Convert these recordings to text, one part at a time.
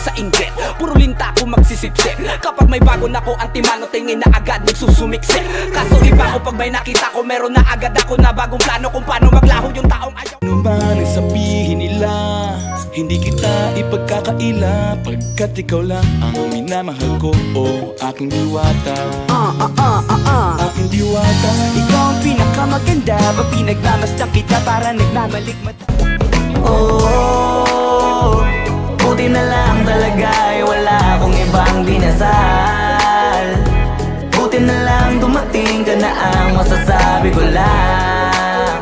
sa inggit. Puro linta ko magsisipsip. Kapag may bago na ko antimano, tingin na agad nagsusumiksik. Kaso iba ko pag may nakita ko, meron na agad ako na bagong plano kung paano maglaho yung taong ayaw. Ano man ang sabihin nila, hindi kita ipagkakaila, pagkat ikaw lang ang minamahal ko, o aking diwata. Aking diwata. Ikaw ang pinakamaganda, pag pinagmamasdan kita para nagmamalikmat. Oh, buti na lang talaga ay wala akong ibang dinasal. Buti na lang dumating ka na ang masasabi ko lang.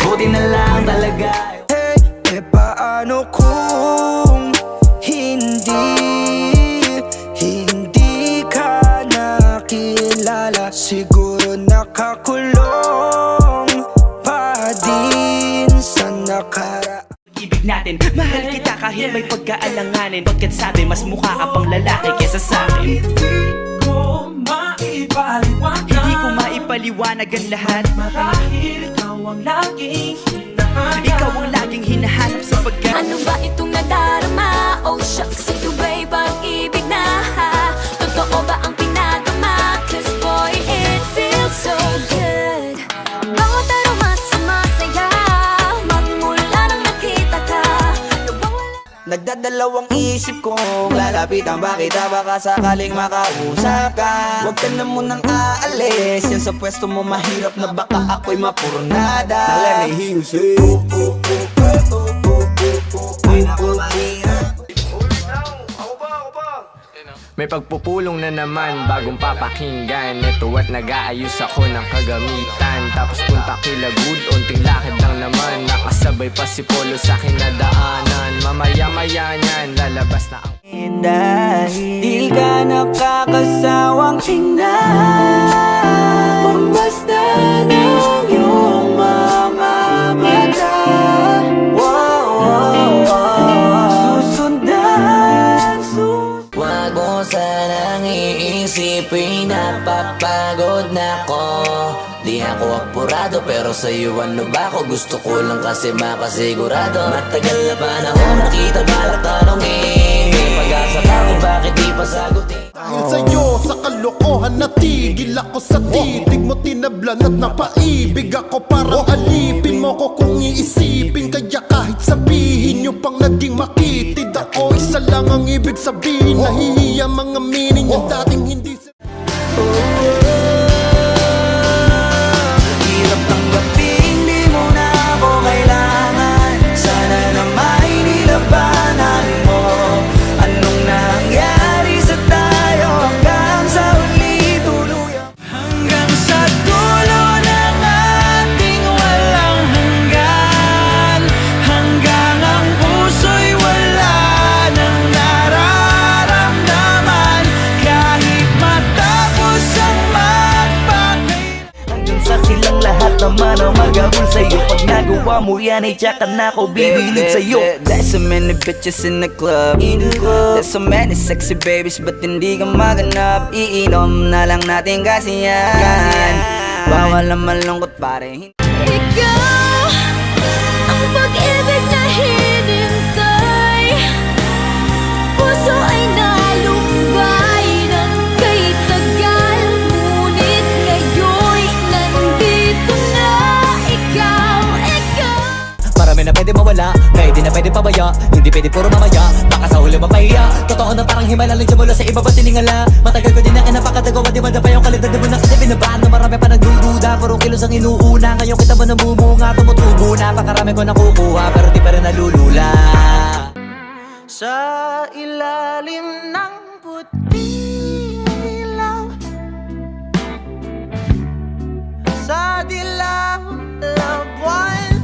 Buti na lang talaga. Hey, paano kung hindi ka nakilala? Siguro nakakulong pa din sa nakaraan. Ibig natin, mahal kita kahit may pagkaalanganin. Pagkat sabi, mas mukha ka pang lalaki kesa sa'kin. Hindi ko maipaliwanag ang lahat. Marahil ikaw ang laging hinahanap. Ikaw ang laging hinahanap sa pagka. Ano ba itong nadarama? Oh shucks, ito ba'y pag-ibig na? Totoo ba ang pinagama? Cause boy, it feels so good. Bawat aroma sumasaya, magmula nang nakita ka. Nagdadalawang isip kong lalapitan ba kita, baka sakaling makausap ka. Huwag ka na munang aalis, yan sa pwesto mo mahirap na baka ako'y mapurnada. Let me hear you say, may pagpupulong na naman, bagong papakinggan. Ito at nag-aayos ako ng kagamitan. Tapos punta kila good, unting lakad lang naman. Nakasabay pa si Polo sa kinadaanan. Mamaya-maya niyan, lalabas na ang Dahil di ka nakakasawang tingnan, basta ng iyong mga mata. Susundan. Huwag mo sanang iisipin, napapagod na ko. Di ako apurado, pero sa'yo ano ba ako? Gusto ko lang kasi makasigurado. Matagal na panahon nakita balak tanongin, may pag-asa ka kung bakit di pa sagutin. Dahil sa'yo, sa kalokohan natigil ako sa titig mo, tinablan at napaibig ako. Parang alipin mo ko kung iisipin, kaya kahit sabihin nyo pang naging makitid ako, isa lang ang ibig sabihin. Nahihiya mga meaning yung dating hindi Hirap tanggapin, di mo na ako kailangan. Sana na may nilabanan mo. Anong nangyari sa tayo hanggang sa uli tuluyan? Hanggang sa dulo ng ating walang hanggan. Hanggang ang puso'y wala nang nararamdaman. Kahit matapos ang magpakailan, hanggang sa silang lahat naman ang magabol sa'yo. Pag nagawa mo yan ay tsaka na ako bibilid sa'yo. There's so many bitches in the club. There's so many sexy babies, ba't hindi ka maganap? Iinom na lang natin kasi yan. Bawal na malungkot pare. Ikaw, ang pag-ibig na hinintay. Puso ay nalumbay ng kay tagal. Ngunit ngayon'y nandito na ikaw. Marami na pwede mawala, kaya di na pwede pabaya. Hindi pwede puro mamaya, baka sa huli mapahiya. Totoo na parang himala lang siya mula sa iba ba tiningala. Matagal ko din na kinapakatagawa, di man pa yung kalidad. Di mo na kasi binabaan na marami pa nagdududa. Puro kilos ang inuuna, ngayon kita ba namumunga? Tumutubo na, pakarami ko nakukuha, pero di pa rin nalulula. Sa ilalim ng puting ilaw, sa dilaw na buwan,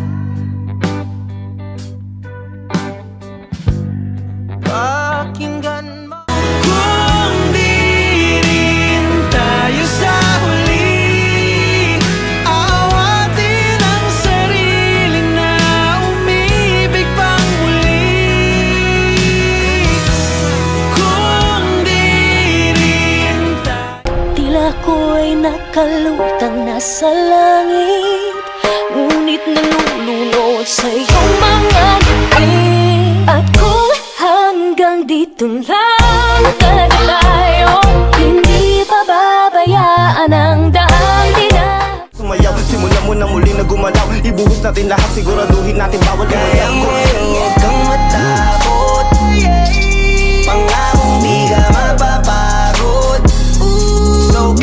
pakinggan mo. Kung di rin tayo sa huli, awatin ang sarili na umibig pang muli. Kung di rin tayo, Tila ko'y nakalutang nasa langit, ngunit nalulunod sa iyong mga ngiti. At kung hanggang Hanggang dito lang talaga tayo. Hindi pababayaan ang daan dinaan. Sumayaw, simulan mo na muli na gumalaw. Ibuhos natin lahat, siguraduhin natin bawat Kaya ngayon huwag kang matakot. Pangakong di ka mapapagod. So